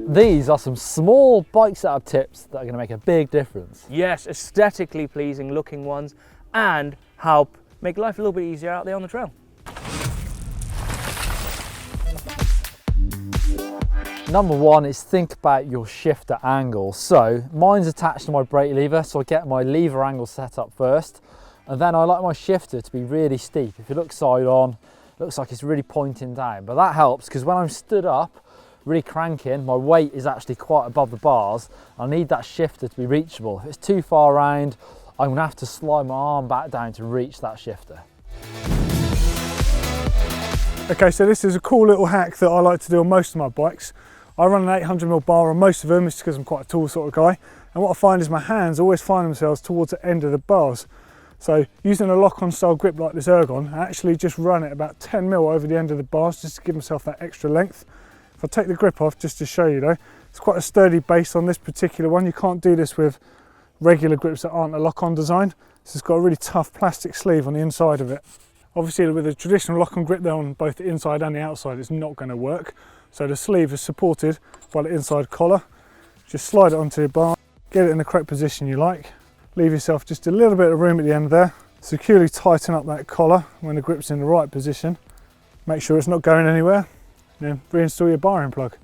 These are some small bike setup tips that are going to make a big difference. Yes, aesthetically pleasing looking ones, and help make life a little bit easier out there on the trail. Number one is think about your shifter angle. So mine's attached to my brake lever, so I get my lever angle set up first, and then I like my shifter to be really steep. If you look side on, it looks like it's really pointing down, but that helps because when I'm stood up, really cranking, my weight is actually quite above the bars. I need that shifter to be reachable. If it's too far around, I'm gonna have to slide my arm back down to reach that shifter. Okay, so this is a cool little hack that I like to do on most of my bikes. I run an 800mm bar on most of them, it's because I'm quite a tall sort of guy. And what I find is my hands always find themselves towards the end of the bars. So using a lock-on style grip like this Ergon, I actually just run it about 10mm over the end of the bars just to give myself that extra length. If I take the grip off, just to show you though, it's quite a sturdy base on this particular one. You can't do this with regular grips that aren't a lock-on design. So it's got a really tough plastic sleeve on the inside of it. Obviously with a traditional lock-on grip there on both the inside and the outside, it's not going to work. So the sleeve is supported by the inside collar. Just slide it onto your bar, get it in the correct position you like. Leave yourself just a little bit of room at the end there. Securely tighten up that collar when the grip's in the right position. Make sure it's not going anywhere. Then reinstall your bar-in plug.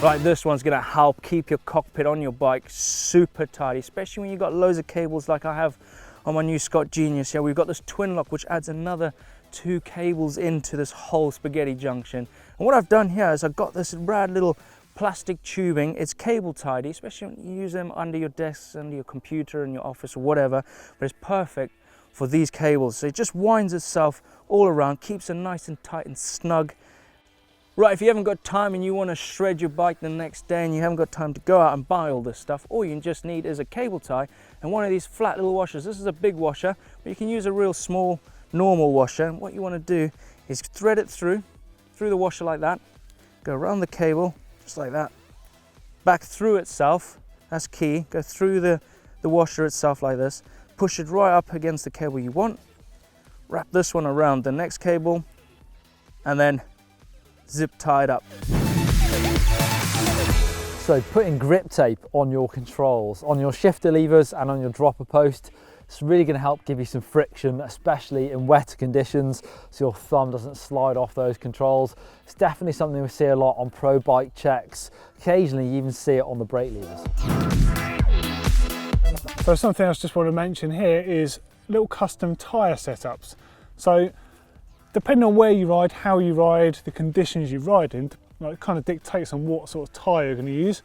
Right, this one's going to help keep your cockpit on your bike super tidy, especially when you've got loads of cables like I have on my new Scott Genius. Yeah, we've got this twin lock which adds another 2 cables into this whole spaghetti junction. And what I've done here is I've got this rad little plastic tubing. It's cable tidy, especially when you use them under your desks, under your computer in your office or whatever, but it's perfect for these cables. So it just winds itself all around, keeps it nice and tight and snug. Right, if you haven't got time and you want to shred your bike the next day and you haven't got time to go out and buy all this stuff, all you just need is a cable tie and one of these flat little washers. This is a big washer, but you can use a real small normal washer. And what you want to do is thread it through the washer like that, go around the cable just like that, back through itself, that's key, go through the washer itself like this, push it right up against the cable you want, wrap this one around the next cable, and then zip tie it up. So putting grip tape on your controls, on your shifter levers and on your dropper post, it's really going to help give you some friction, especially in wetter conditions, so your thumb doesn't slide off those controls. It's definitely something we see a lot on pro bike checks. Occasionally you even see it on the brake levers. So something else I just want to mention here is little custom tyre setups. So depending on where you ride, how you ride, the conditions you ride in, it kind of dictates on what sort of tyre you're going to use.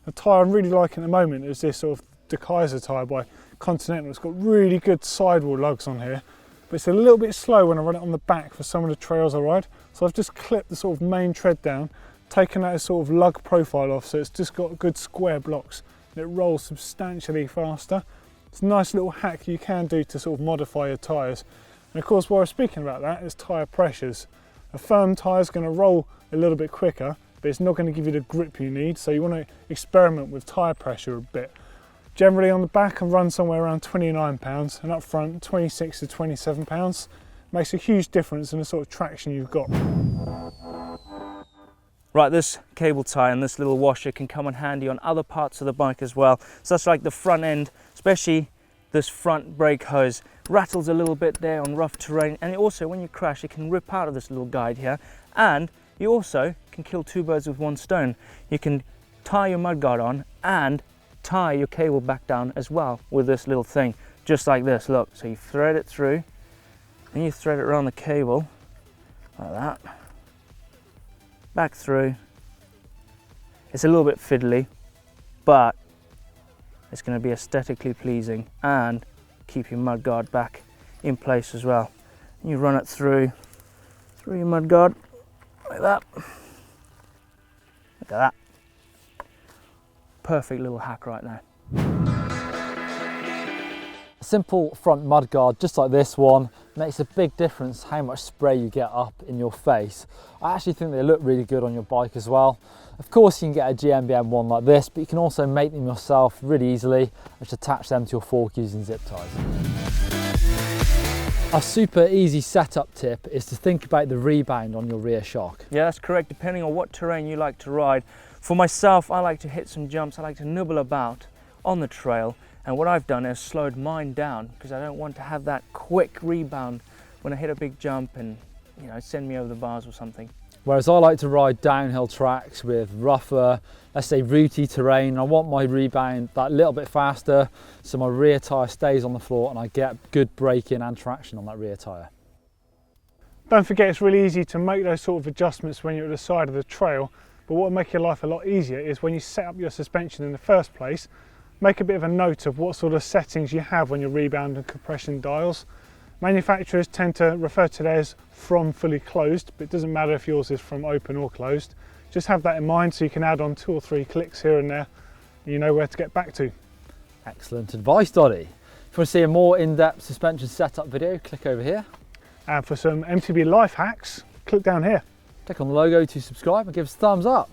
The tyre I'm really liking at the moment is this sort of De Kaiser tyre by Continental. It's got really good sidewall lugs on here, but it's a little bit slow when I run it on the back for some of the trails I ride. So I've just clipped the sort of main tread down, taken that sort of lug profile off, so it's just got good square blocks. It rolls substantially faster. It's a nice little hack you can do to sort of modify your tyres. And of course, while we're speaking about that, is tyre pressures. A firm tyre is going to roll a little bit quicker, but it's not going to give you the grip you need. So you want to experiment with tyre pressure a bit. Generally on the back I run somewhere around 29 pounds and up front 26 to 27 pounds. Makes a huge difference in the sort of traction you've got. Right, this cable tie and this little washer can come in handy on other parts of the bike as well. So that's like the front end, especially this front brake hose. Rattles a little bit there on rough terrain, and also when you crash it can rip out of this little guide here, and you also can kill 2 birds with 1 stone. You can tie your mudguard on and tie your cable back down as well with this little thing, just like this. Look, so you thread it through, then you thread it around the cable like that, back through. It's a little bit fiddly, but it's going to be aesthetically pleasing and keep your mudguard back in place as well. And you run it through your mudguard like that. Look at that. Perfect little hack right now. A simple front mudguard just like this one makes a big difference how much spray you get up in your face. I actually think they look really good on your bike as well. Of course you can get a GMBM one like this, but you can also make them yourself really easily and just attach them to your fork using zip ties. A super easy setup tip is to think about the rebound on your rear shock. Yeah, that's correct, depending on what terrain you like to ride. For myself, I like to hit some jumps, I like to nibble about on the trail, and what I've done is slowed mine down because I don't want to have that quick rebound when I hit a big jump and, you know, send me over the bars or something. Whereas I like to ride downhill tracks with rougher, let's say rooty terrain. I want my rebound that little bit faster so my rear tyre stays on the floor and I get good braking and traction on that rear tyre. Don't forget, it's really easy to make those sort of adjustments when you're at the side of the trail, but what will make your life a lot easier is when you set up your suspension in the first place, make a bit of a note of what sort of settings you have on your rebound and compression dials. Manufacturers tend to refer to theirs from fully closed, but it doesn't matter if yours is from open or closed. Just have that in mind so you can add on 2 or 3 clicks here and there, and you know where to get back to. Excellent advice, Doddy. If you want to see a more in-depth suspension setup video, click over here. And for some MTB life hacks, click down here. Click on the logo to subscribe and give us a thumbs up.